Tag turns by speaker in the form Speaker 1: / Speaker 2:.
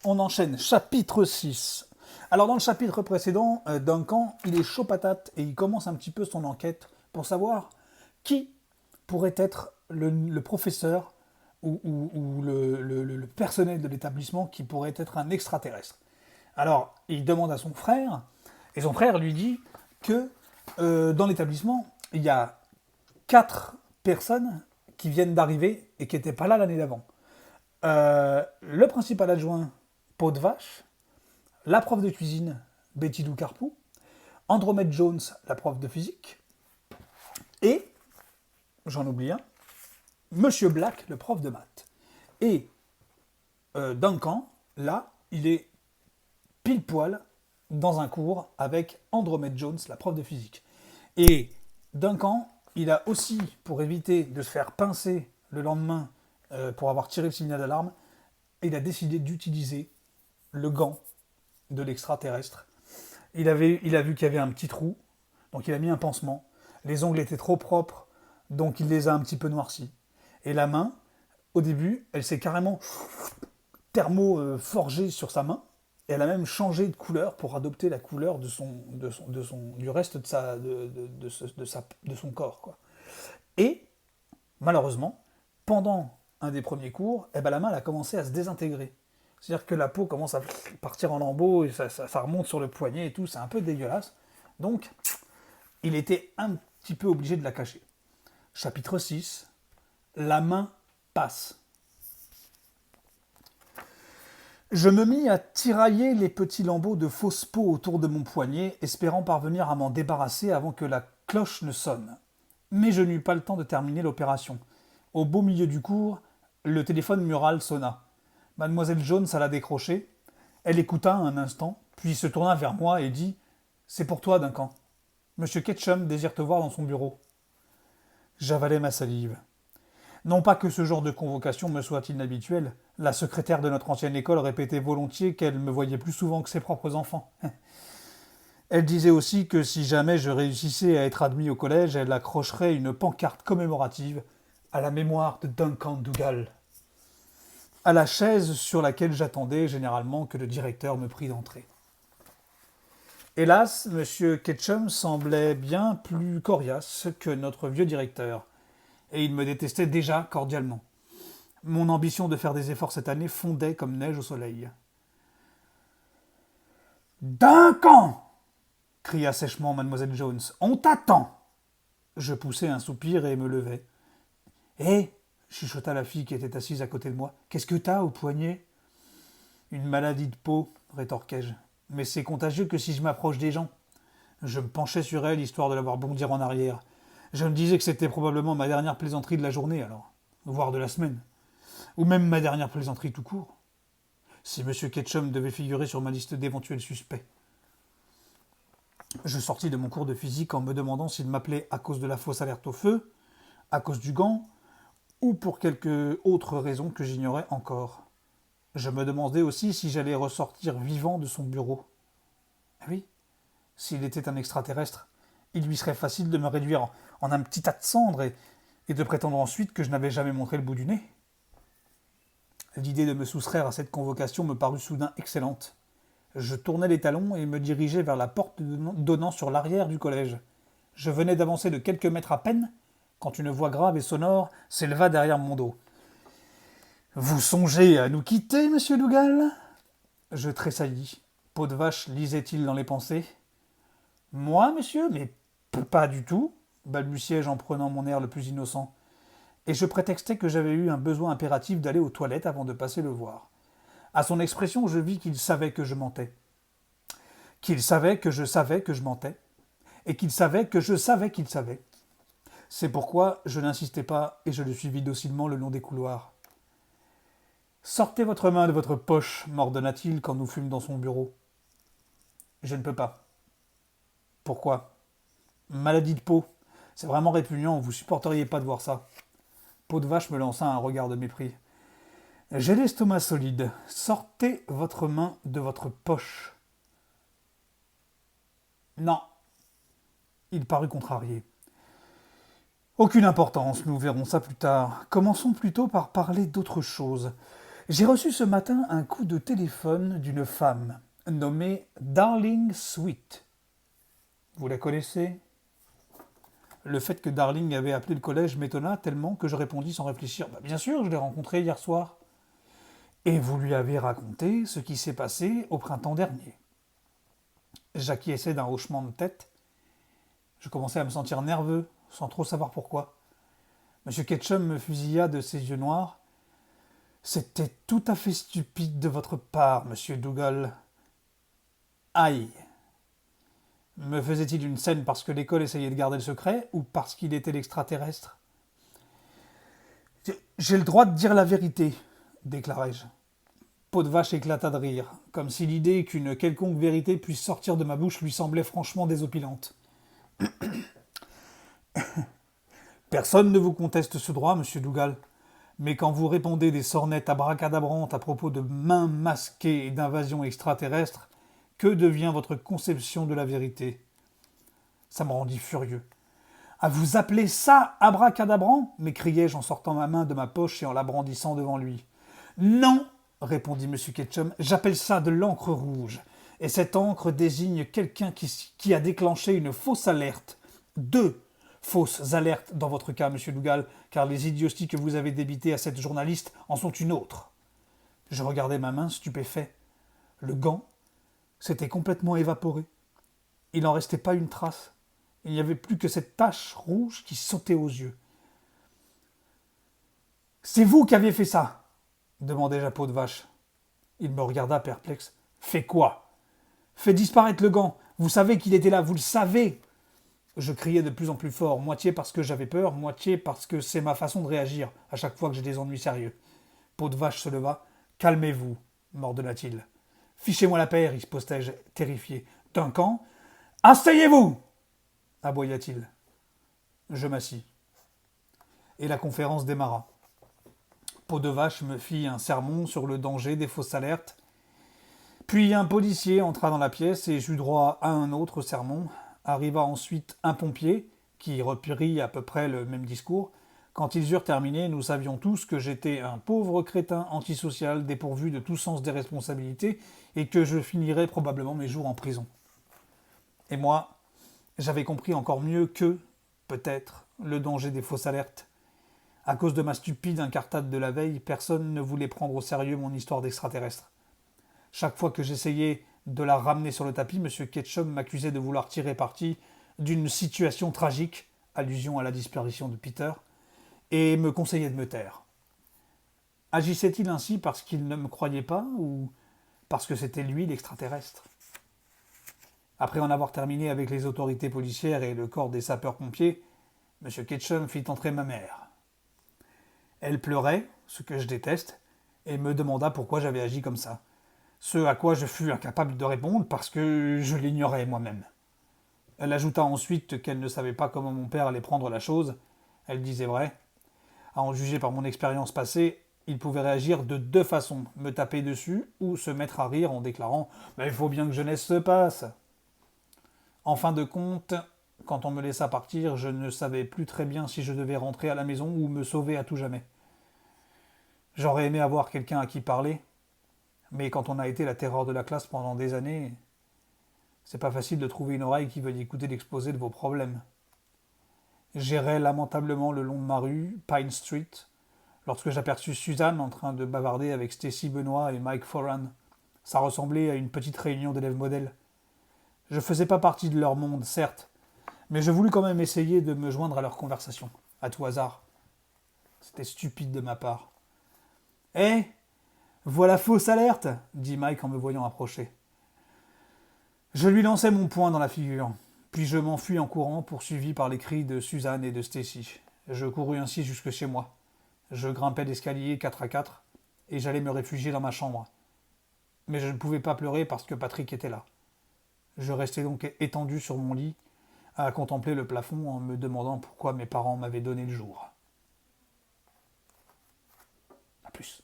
Speaker 1: On enchaîne, chapitre 6. Alors dans le chapitre précédent, Duncan, il est chaud patate et il commence un petit peu son enquête pour savoir qui pourrait être le professeur ou le personnel de l'établissement qui pourrait être un extraterrestre. Alors il demande à son frère, et son frère lui dit que dans l'établissement, il y a 4 personnes qui viennent d'arriver et qui n'étaient pas là l'année d'avant. Le principal adjoint, Peau de Vache, la prof de cuisine, Betty Lou Carpou, Andromède Jones, la prof de physique, et, j'en oublie un, Monsieur Black, le prof de maths. Et Duncan, là, il est pile poil dans un cours avec Andromède Jones, la prof de physique. Et Duncan, il a aussi, pour éviter de se faire pincer le lendemain pour avoir tiré le signal d'alarme, il a décidé d'utiliser le gant de l'extraterrestre. Il a vu qu'il y avait un petit trou, donc il a mis un pansement. Les ongles étaient trop propres, donc il les a un petit peu noircis. Et la main, au début, elle s'est carrément thermo-forgée sur sa main. Et elle a même changé de couleur pour adopter la couleur du reste de son corps, quoi. Et, malheureusement, pendant un des premiers cours, eh ben, la main elle a commencé à se désintégrer. C'est-à-dire que la peau commence à partir en lambeaux et ça remonte sur le poignet et tout, c'est un peu dégueulasse. Donc, il était un petit peu obligé de la cacher. Chapitre 6, la main passe. Je me mis à tirailler les petits lambeaux de fausse peau autour de mon poignet, espérant parvenir à m'en débarrasser avant que la cloche ne sonne. Mais je n'eus pas le temps de terminer l'opération. Au beau milieu du cours, le téléphone mural sonna. Mademoiselle Jones alla décrocher. Elle écouta un instant, puis se tourna vers moi et dit « C'est pour toi, Duncan. Monsieur Ketchum désire te voir dans son bureau. » J'avalai ma salive. Non pas que ce genre de convocation me soit inhabituel. La secrétaire de notre ancienne école répétait volontiers qu'elle me voyait plus souvent que ses propres enfants. Elle disait aussi que si jamais je réussissais à être admis au collège, elle accrocherait une pancarte commémorative à la mémoire de Duncan Dougal, à la chaise sur laquelle j'attendais généralement que le directeur me prît d'entrer. Hélas, M. Ketchum semblait bien plus coriace que notre vieux directeur, et il me détestait déjà cordialement. Mon ambition de faire des efforts cette année fondait comme neige au soleil. « Duncan !» cria sèchement mademoiselle Jones. « On t'attend !» Je poussai un soupir et me levai. « Hé !» chuchota la fille qui était assise à côté de moi. « Qu'est-ce que t'as au poignet ?»« Une maladie de peau, rétorquai-je. Mais c'est contagieux que si je m'approche des gens. » Je me penchai sur elle, histoire de la voir bondir en arrière. Je me disais que c'était probablement ma dernière plaisanterie de la journée, alors. Voire de la semaine. Ou même ma dernière plaisanterie tout court. Si M. Ketchum devait figurer sur ma liste d'éventuels suspects. Je sortis de mon cours de physique en me demandant s'il m'appelait à cause de la fausse alerte au feu, à cause du gant, ou pour quelque autre raison que j'ignorais encore. Je me demandais aussi si j'allais ressortir vivant de son bureau. Ah oui, s'il était un extraterrestre, il lui serait facile de me réduire en un petit tas de cendres et de prétendre ensuite que je n'avais jamais montré le bout du nez. L'idée de me soustraire à cette convocation me parut soudain excellente. Je tournai les talons et me dirigeai vers la porte donnant sur l'arrière du collège. Je venais d'avancer de quelques mètres à peine quand une voix grave et sonore s'éleva derrière mon dos. « Vous songez à nous quitter, monsieur Dougal ?» Je tressaillis. Peau de Vache lisait-il dans les pensées ? « Moi, monsieur ? Mais pas du tout !» balbutiai-je en prenant mon air le plus innocent. Et je prétextai que j'avais eu un besoin impératif d'aller aux toilettes avant de passer le voir. À son expression, je vis qu'il savait que je mentais. Qu'il savait que je savais que je mentais. Et qu'il savait que je savais qu'il savait. C'est pourquoi je n'insistai pas et je le suivis docilement le long des couloirs. « Sortez votre main de votre poche, m'ordonna-t-il quand nous fûmes dans son bureau. Je ne peux pas. Pourquoi ? Maladie de peau. C'est vraiment répugnant, vous supporteriez pas de voir ça. Peau de Vache me lança un regard de mépris. J'ai l'estomac solide. Sortez votre main de votre poche. Non. Il parut contrarié. Aucune importance, nous verrons ça plus tard. Commençons plutôt par parler d'autre chose. J'ai reçu ce matin un coup de téléphone d'une femme nommée Darling Sweet. Vous la connaissez? Le fait que Darling avait appelé le collège m'étonna tellement que je répondis sans réfléchir. Bah, bien sûr, je l'ai rencontrée hier soir. Et vous lui avez raconté ce qui s'est passé au printemps dernier. J'acquiesçais d'un hochement de tête. Je commençais à me sentir nerveux, sans trop savoir pourquoi. Monsieur Ketchum me fusilla de ses yeux noirs. C'était tout à fait stupide de votre part, monsieur Dougal. Aïe. Me faisait-il une scène parce que l'école essayait de garder le secret ou parce qu'il était l'extraterrestre? J'ai le droit de dire la vérité, déclarai-je. Peau de vache éclata de rire, comme si l'idée qu'une quelconque vérité puisse sortir de ma bouche lui semblait franchement désopilante. Personne ne vous conteste ce droit, monsieur Dougal, mais quand vous répondez des sornettes abracadabrantes à propos de mains masquées et d'invasions extraterrestres, que devient votre conception de la vérité? Ça me rendit furieux. À vous appeler ça abracadabrant? M'écriai-je en sortant ma main de ma poche et en la brandissant devant lui. Non, répondit M. Ketchum, j'appelle ça de l'encre rouge. Et cette encre désigne quelqu'un qui a déclenché une fausse alerte. Deux fausses alertes dans votre cas, M. Dougal, car les idioties que vous avez débitées à cette journaliste en sont une autre. Je regardais ma main stupéfait. Le gant s'était complètement évaporé. Il n'en restait pas une trace. Il n'y avait plus que cette tache rouge qui sautait aux yeux. C'est vous qui aviez fait ça, demandai-je à peau de vache. Il me regarda perplexe. Fait quoi? Fait disparaître le gant. Vous savez qu'il était là, vous le savez. Je criais de plus en plus fort, moitié parce que j'avais peur, moitié parce que c'est ma façon de réagir à chaque fois que j'ai des ennuis sérieux. Peau de vache se leva. Calmez-vous, m'ordonna-t-il. Fichez-moi la paix, ripostai-je, terrifié. Duncan, asseyez-vous, aboya-t-il. Je m'assis. Et la conférence démarra. Peau de vache me fit un sermon sur le danger des fausses alertes. Puis un policier entra dans la pièce et j'eus droit à un autre sermon. Arriva ensuite un pompier, qui reprit à peu près le même discours. Quand ils eurent terminé, nous savions tous que j'étais un pauvre crétin antisocial dépourvu de tout sens des responsabilités et que je finirais probablement mes jours en prison. Et moi, j'avais compris encore mieux que, peut-être, le danger des fausses alertes. À cause de ma stupide incartade de la veille, personne ne voulait prendre au sérieux mon histoire d'extraterrestre. Chaque fois que j'essayais de la ramener sur le tapis, M. Ketchum m'accusait de vouloir tirer parti d'une situation tragique, allusion à la disparition de Peter, et me conseillait de me taire. Agissait-il ainsi parce qu'il ne me croyait pas ou parce que c'était lui l'extraterrestre? Après en avoir terminé avec les autorités policières et le corps des sapeurs-pompiers, M. Ketchum fit entrer ma mère. Elle pleurait, ce que je déteste, et me demanda pourquoi j'avais agi comme ça. Ce à quoi je fus incapable de répondre parce que je l'ignorais moi-même. Elle ajouta ensuite qu'elle ne savait pas comment mon père allait prendre la chose. Elle disait vrai. À en juger par mon expérience passée, il pouvait réagir de deux façons, me taper dessus ou se mettre à rire en déclarant « Mais il faut bien que jeunesse se passe !» En fin de compte, quand on me laissa partir, je ne savais plus très bien si je devais rentrer à la maison ou me sauver à tout jamais. J'aurais aimé avoir quelqu'un à qui parler, mais quand on a été la terreur de la classe pendant des années, c'est pas facile de trouver une oreille qui veuille écouter l'exposé de vos problèmes. J'errais lamentablement le long de ma rue, Pine Street, lorsque j'aperçus Suzanne en train de bavarder avec Stacy Benoît et Mike Foran. Ça ressemblait à une petite réunion d'élèves modèles. Je faisais pas partie de leur monde, certes, mais je voulus quand même essayer de me joindre à leur conversation, à tout hasard. C'était stupide de ma part. « Eh, voilà fausse alerte !» dit Mike en me voyant approcher. Je lui lançai mon poing dans la figure, puis je m'enfuis en courant, poursuivi par les cris de Suzanne et de Stacy. Je courus ainsi jusque chez moi. Je grimpai l'escalier 4 à 4 et j'allais me réfugier dans ma chambre. Mais je ne pouvais pas pleurer parce que Patrick était là. Je restai donc étendu sur mon lit, à contempler le plafond en me demandant pourquoi mes parents m'avaient donné le jour. A plus.